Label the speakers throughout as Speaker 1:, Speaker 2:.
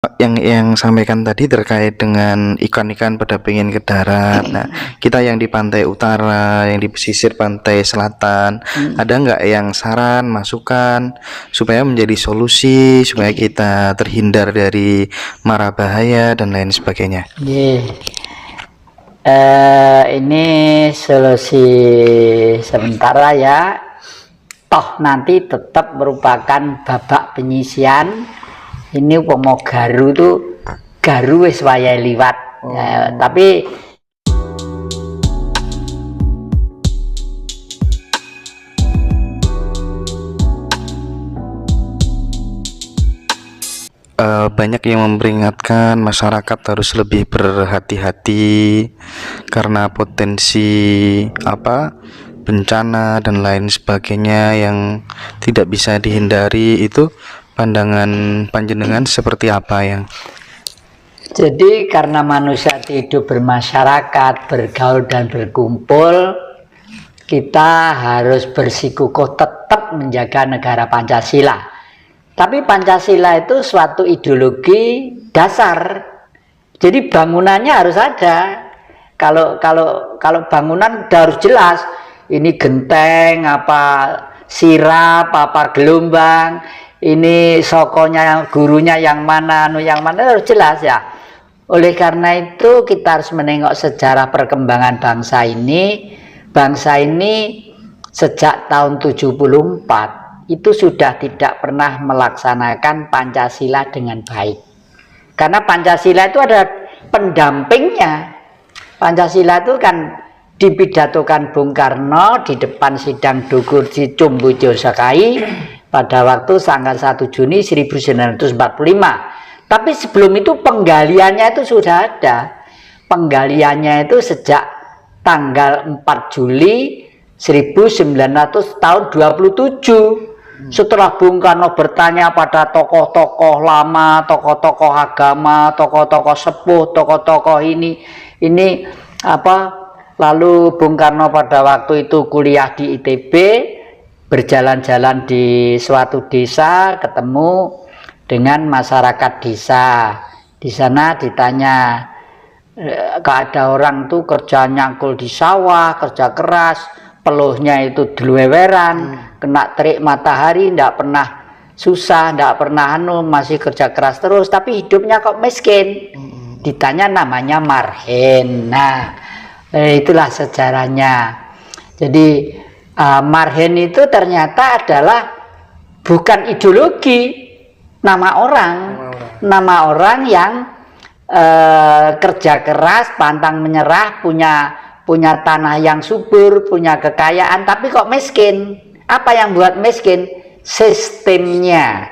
Speaker 1: Yang sampaikan tadi terkait dengan ikan-ikan pada pengen ke darat. Nah, kita yang di pantai utara, yang di pesisir pantai selatan, ada nggak yang saran, masukan supaya menjadi solusi supaya kita terhindar dari mara bahaya dan lain sebagainya?
Speaker 2: Ini solusi sementara ya. Toh nanti tetap merupakan babak penyisian. Ini umpama garu tuh garu wis wayahe liwat. Tapi
Speaker 1: banyak yang memperingatkan masyarakat harus lebih berhati-hati karena potensi bencana dan lain sebagainya yang tidak bisa dihindari. Itu pandangan panjenengan seperti apa yang?
Speaker 2: Jadi karena manusia hidup bermasyarakat, bergaul dan berkumpul, kita harus bersikukuh tetap menjaga negara Pancasila. Tapi Pancasila itu suatu ideologi dasar. Jadi bangunannya harus ada. Kalau bangunan harus jelas. Ini genteng, apa sirap, apa gelombang. Ini sokonya, gurunya yang mana, harus jelas ya. Oleh karena itu kita harus menengok sejarah perkembangan bangsa ini. Bangsa ini sejak tahun 74 itu sudah tidak pernah melaksanakan Pancasila dengan baik. Karena Pancasila itu ada pendampingnya. Pancasila itu kan dipidatokan Bung Karno di depan sidang Dukur di Cumbujo Sekai pada waktu tanggal 1 Juni 1945. Tapi sebelum itu penggaliannya itu sudah ada. Penggaliannya itu sejak tanggal 4 Juli 1900 tahun 27. Setelah Bung Karno bertanya pada tokoh-tokoh lama, tokoh-tokoh agama, tokoh-tokoh sepuh, tokoh-tokoh ini lalu Bung Karno pada waktu itu kuliah di ITB, berjalan-jalan di suatu desa, ketemu dengan masyarakat desa. Di sana ditanya, ada orang tuh kerja nyangkul di sawah, kerja keras, peluhnya itu deluweran, kena terik matahari, tidak pernah susah, tidak pernah masih kerja keras terus, tapi hidupnya kok miskin. Ditanya namanya Marhen. Nah, itulah sejarahnya. Jadi Marhen itu ternyata adalah bukan ideologi, nama orang yang kerja keras, pantang menyerah, punya tanah yang subur, punya kekayaan, tapi kok miskin. Apa yang buat miskin? Sistemnya.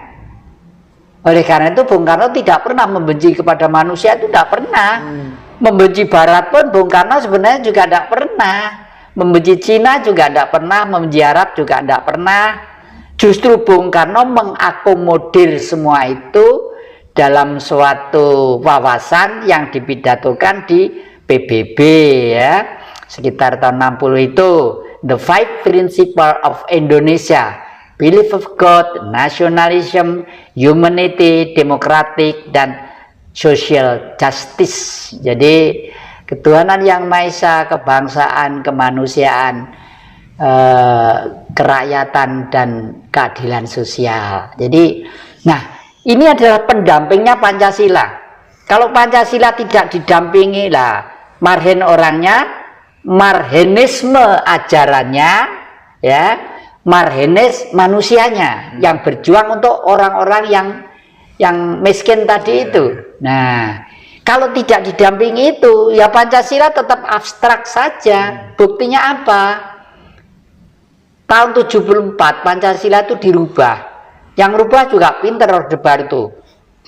Speaker 2: Oleh karena itu Bung Karno tidak pernah membenci kepada manusia, itu tidak pernah. Membenci Barat pun Bung Karno sebenarnya juga tidak pernah. Membenci Cina juga tidak pernah, membenci Arab juga tidak pernah. Justru Bung Karno mengakomodir semua itu dalam suatu wawasan yang dipidatokan di PBB ya, sekitar tahun 60 itu. The Five Principles of Indonesia, Belief of God, Nationalism, Humanity, Democratic, dan Social Justice. Jadi ketuhanan yang Maha Esa, kebangsaan, kemanusiaan, kerakyatan, dan keadilan sosial. Jadi, nah ini adalah pendampingnya Pancasila. Kalau Pancasila tidak didampingi lah, Marhen orangnya, Marhenisme ajarannya, ya, Marhenis manusianya yang berjuang untuk orang-orang yang miskin tadi itu. Nah, kalau tidak didampingi itu, ya Pancasila tetap abstrak saja. Buktinya apa? Tahun 74 Pancasila itu dirubah. Yang rubah juga pinter Orde Baru itu.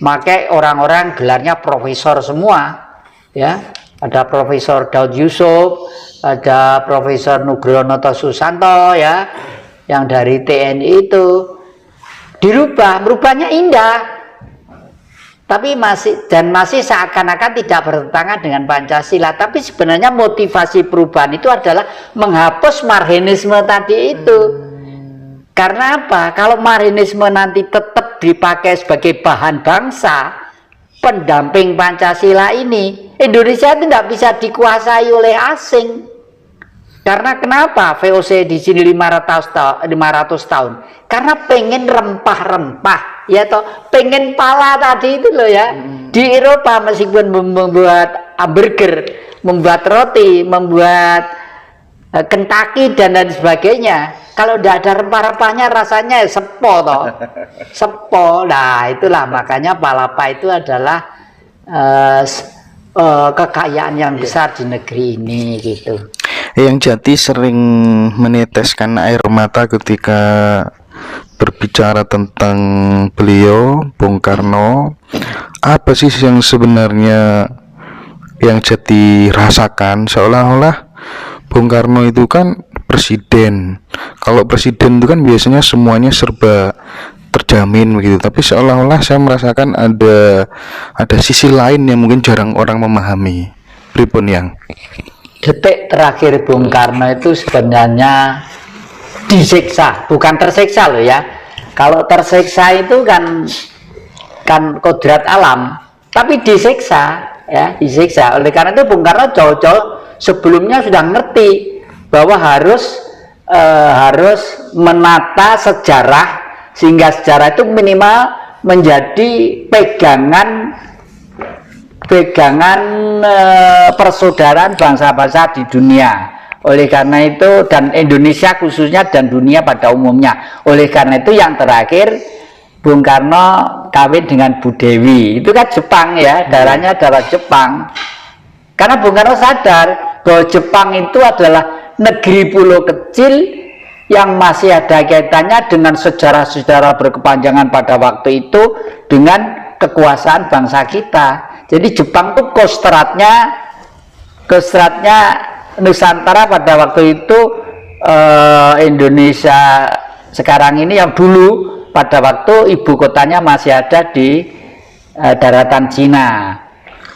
Speaker 2: Makai orang-orang gelarnya profesor semua, ya. Ada Profesor Daud Yusuf, ada Profesor Nugroho Susanto ya, yang dari TNI itu. Dirubah, merubahnya indah. Tapi masih seakan-akan tidak bertentangan dengan Pancasila. Tapi sebenarnya motivasi perubahan itu adalah menghapus Marhenisme tadi itu. Karena apa? Kalau Marhenisme nanti tetap dipakai sebagai bahan bangsa, pendamping Pancasila ini, Indonesia itu tidak bisa dikuasai oleh asing. Karena kenapa VOC di sini 500 tahun? Karena pengen rempah-rempah, ya toh, pengen pala tadi itu loh ya. Di Eropa meskipun membuat hamburger, membuat roti, membuat Kentucky dan lain sebagainya, kalau tidak ada rempah-rempahnya rasanya sepo toh. Sepo. Nah, itulah makanya palapa itu adalah kekayaan yang besar di negeri ini gitu.
Speaker 1: Yang Jati sering meneteskan air mata ketika berbicara tentang beliau, Bung Karno. Apa sih yang sebenarnya yang Jati rasakan? Seolah-olah Bung Karno itu kan presiden. Kalau presiden itu kan biasanya semuanya serba terjamin begitu, tapi seolah-olah saya merasakan ada sisi lain yang mungkin jarang orang memahami. Pripun yang
Speaker 2: Detik terakhir Bung Karno itu sebenarnya disiksa, bukan tersiksa loh ya. Kalau tersiksa itu kan kodrat alam, tapi disiksa ya, disiksa. Oleh karena itu Bung Karno jauh-jauh sebelumnya sudah ngerti bahwa harus menata sejarah, sehingga sejarah itu minimal menjadi pegangan persaudaraan bangsa-bangsa di dunia. Oleh karena itu, dan Indonesia khususnya dan dunia pada umumnya. Oleh karena itu yang terakhir Bung Karno kawin dengan Bu Dewi. Itu kan Jepang ya, darahnya darah Jepang. Karena Bung Karno sadar bahwa Jepang itu adalah negeri pulau kecil yang masih ada kaitannya dengan sejarah-sejarah berkepanjangan pada waktu itu dengan kekuasaan bangsa kita. Jadi Jepang tuh kostratnya Nusantara pada waktu itu, Indonesia sekarang ini yang dulu pada waktu ibu kotanya masih ada di daratan Cina.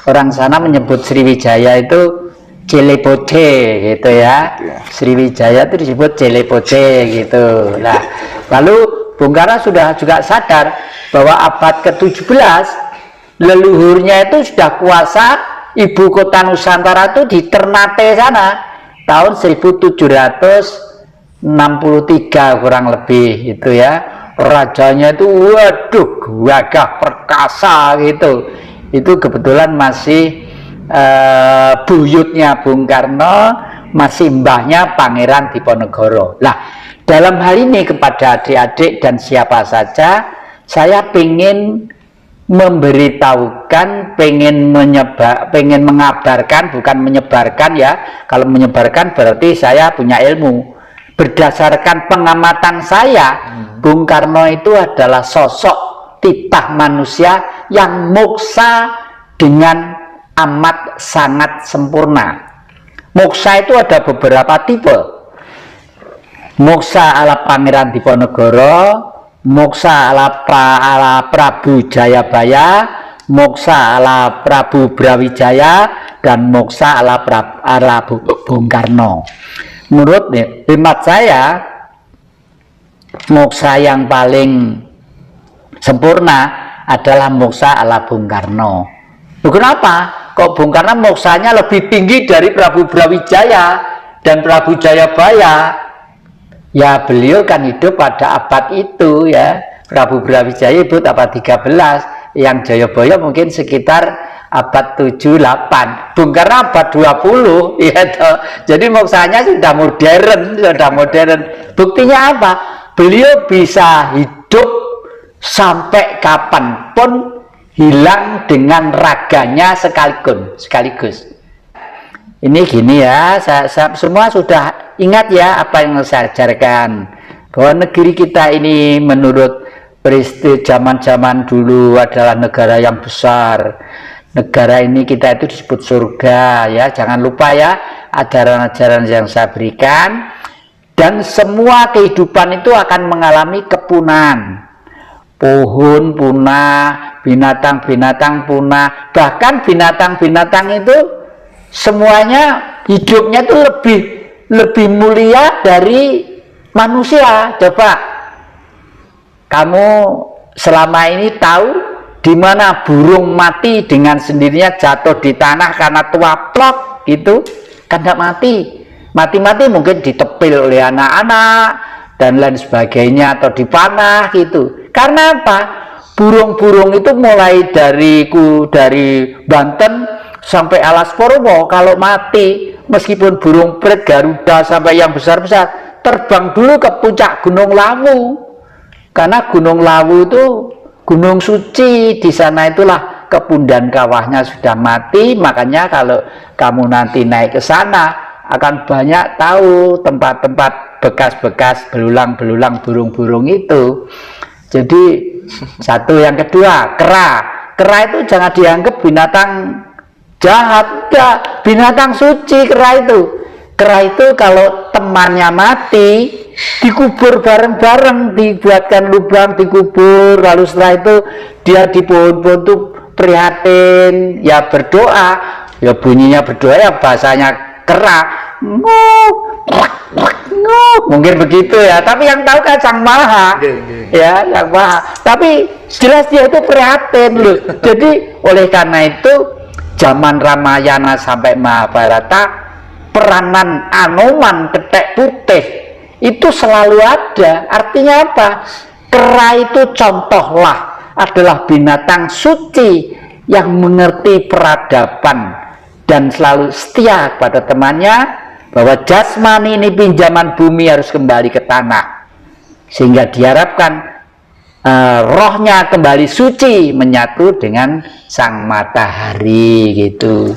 Speaker 2: Orang sana menyebut Sriwijaya itu Jelebode gitu ya. Sriwijaya itu disebut Jelebode gitu. Nah, lalu Bung Karno sudah juga sadar bahwa abad ke-17 leluhurnya itu sudah kuasa ibu kota Nusantara itu di Ternate sana tahun 1763 kurang lebih itu ya. Rajanya itu waduh gagah perkasa gitu. Itu kebetulan masih buyutnya Bung Karno, masih mbahnya Pangeran Diponegoro. Nah, dalam hal ini kepada adik-adik dan siapa saja, saya pengen memberitahukan, pengen mengabarkan, bukan menyebarkan ya. Kalau menyebarkan berarti saya punya ilmu. Berdasarkan pengamatan saya, Bung Karno itu adalah sosok titah manusia yang moksa dengan amat sangat sempurna. Moksa itu ada beberapa tipe. Moksa ala Pangeran Diponegoro, moksa ala Prabu Jayabaya, moksa ala Prabu Brawijaya, dan moksa ala Bung Karno. Menurut hemat saya, moksa yang paling sempurna adalah moksa ala Bung Karno. Kenapa? Kok Bung Karno moksanya lebih tinggi dari Prabu Brawijaya dan Prabu Jayabaya? Ya beliau kan hidup pada abad itu ya. Prabu Brawijaya hidup abad 13, yang Jayabaya mungkin sekitar abad 7-8. Bung Karno abad 20 ya toh. Jadi moksanya sudah modern. Buktinya apa? Beliau bisa hidup sampai kapanpun hilang dengan raganya sekaligus. Ini gini ya, saya semua sudah ingat ya apa yang saya ajarkan, bahwa negeri kita ini menurut peristiwa zaman-zaman dulu adalah negara yang besar. Negara ini kita itu disebut surga ya, jangan lupa ya ajaran-ajaran yang saya berikan. Dan semua kehidupan itu akan mengalami kepunahan. Pohon punah, binatang-binatang punah, bahkan binatang-binatang itu semuanya hidupnya itu lebih mulia dari manusia. Coba kamu selama ini tahu di mana burung mati dengan sendirinya jatuh di tanah karena tuaplok gitu, kan tidak mati. Mati-mati mungkin ditepil oleh anak-anak dan lain sebagainya, atau dipanah gitu. Karena apa? Burung-burung itu mulai dari Banten sampai Alas Purwo, kalau mati, meskipun burung prit, Garuda sampai yang besar-besar, terbang dulu ke puncak Gunung Lawu. Karena Gunung Lawu itu gunung suci, di sana itulah kepundan kawahnya sudah mati. Makanya kalau kamu nanti naik ke sana akan banyak tahu tempat-tempat bekas-bekas belulang-belulang burung-burung itu. Jadi satu. Yang kedua, kera itu jangan dianggap binatang jahat, enggak, binatang suci. Kera itu kalau temannya mati dikubur bareng-bareng, dibuatkan lubang, dikubur, lalu setelah itu dia di pohon-pohon itu prihatin, ya berdoa, ya bunyinya berdoa, ya bahasanya kera, mungkin begitu ya, tapi yang tahu kan Sang Maha, ya Sang Maha, tapi jelas dia itu prihatin loh. Jadi oleh karena itu zaman Ramayana sampai Mahabharata, peranan Anoman Kethek Putih itu selalu ada. Artinya apa? Kera itu contohlah adalah binatang suci yang mengerti peradaban dan selalu setia kepada temannya, bahwa jasmani ini pinjaman bumi harus kembali ke tanah, sehingga diharapkan rohnya kembali suci menyatu dengan sang matahari gitu.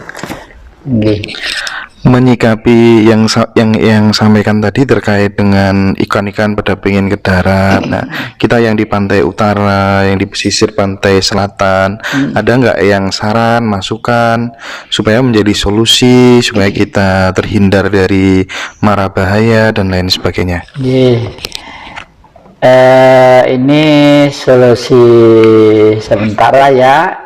Speaker 1: Menyikapi yang sampaikan tadi terkait dengan ikan-ikan pada pengen ke darat. Nah, kita yang di pantai utara, yang di pesisir pantai selatan, ada nggak yang saran, masukan supaya menjadi solusi supaya kita terhindar dari mara bahaya dan lain sebagainya?
Speaker 2: Ini solusi sementara ya.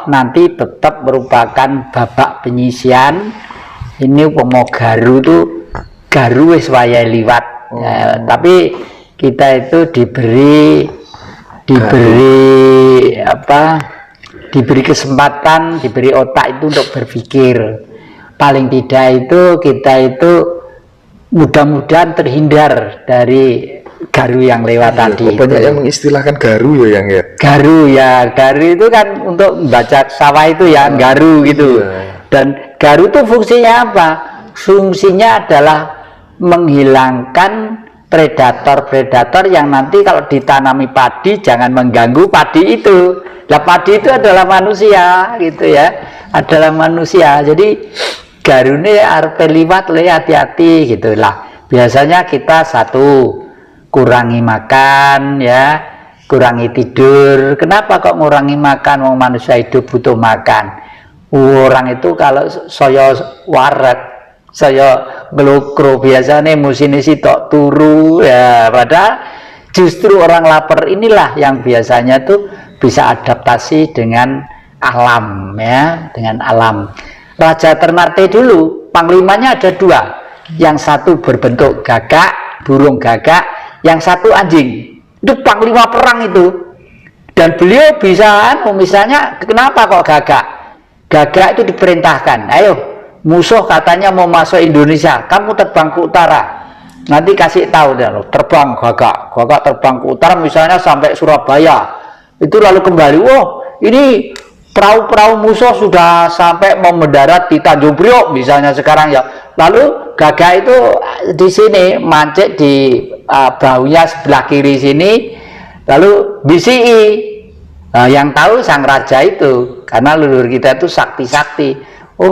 Speaker 2: Nanti tetap merupakan babak penyisian. Ini Garu tuh Garu wis wayahe liwat. Tapi kita itu diberi kesempatan, diberi otak itu untuk berpikir. Paling tidak itu kita itu mudah-mudahan terhindar dari Garu yang lewat tadi.
Speaker 1: Banyak yang mengistilahkan Garu ya, yang ya.
Speaker 2: Garu itu kan untuk membaca sawah itu ya, Garu gitu. Dan Garu itu fungsinya apa? Fungsinya adalah menghilangkan predator-predator yang nanti kalau ditanami padi jangan mengganggu padi itu. Nah, padi itu adalah manusia gitu ya, adalah manusia. Jadi Garu ini arep liwat, hati-hati gitu lah. Biasanya kita satu, kurangi makan ya, kurangi tidur. Kenapa kok ngurangi makan? Wong manusia hidup butuh makan. Orang itu kalau saya warak, saya ngelukro biasanya musine sitok turu ya, padahal justru orang lapar inilah yang biasanya tuh bisa adaptasi dengan alam ya, dengan alam. Raja Ternate dulu panglimanya ada dua, yang satu berbentuk gagak, burung gagak, yang satu anjing. Itu panglima perang itu, dan beliau bisa misalnya kenapa kok gagak? Gagak itu diperintahkan, ayo musuh katanya mau masuk Indonesia, kamu terbang ke utara, nanti kasih tahu deh, terbang gagak terbang ke utara misalnya sampai Surabaya, itu lalu kembali, ini perahu-perahu musuh sudah sampai mau mendarat di Tanjung Priok misalnya sekarang ya, lalu gagak itu di sini mancik di bahunya sebelah kiri sini, lalu BCI. Yang tahu sang raja itu, karena leluhur kita itu sakti-sakti.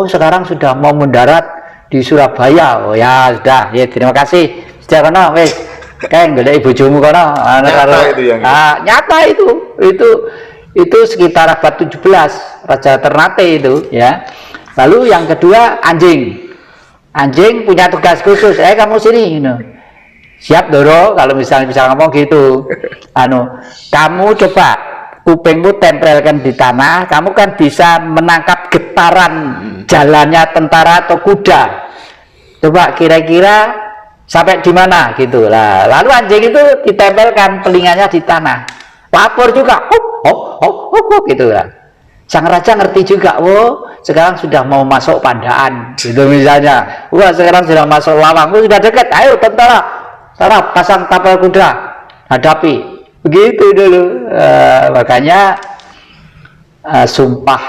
Speaker 2: Sekarang sudah mau mendarat di Surabaya. Ya sudah, ya terima kasih. Sudah kono wis, kayak nggak ada ibu bojomu kono. Nyata itu sekitar abad 17 Raja Ternate itu ya. Lalu yang kedua anjing. Anjing punya tugas khusus. Kamu sini, siap Doro, kalau misalnya bisa ngomong gitu. Kamu coba kupingmu tempelkan di tanah, kamu kan bisa menangkap getaran jalannya tentara atau kuda. Coba kira-kira sampai di mana gitu lah. Lalu anjing itu ditempelkan telinganya di tanah. lapor juga, gitu lah. Sang raja ngerti juga, sekarang sudah mau masuk Pandaan, gitu misalnya. Wah, sekarang sudah masuk Lawang, sudah dekat, ayo tentara, pasang tapal kuda, hadapi. Begitu dulu. Makanya sumpah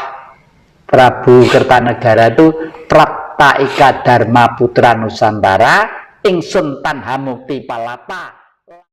Speaker 2: Prabu Kertanegara itu Prapta Ika Dharma Putra Nusantara, ingsun Tanhamukti Palapa.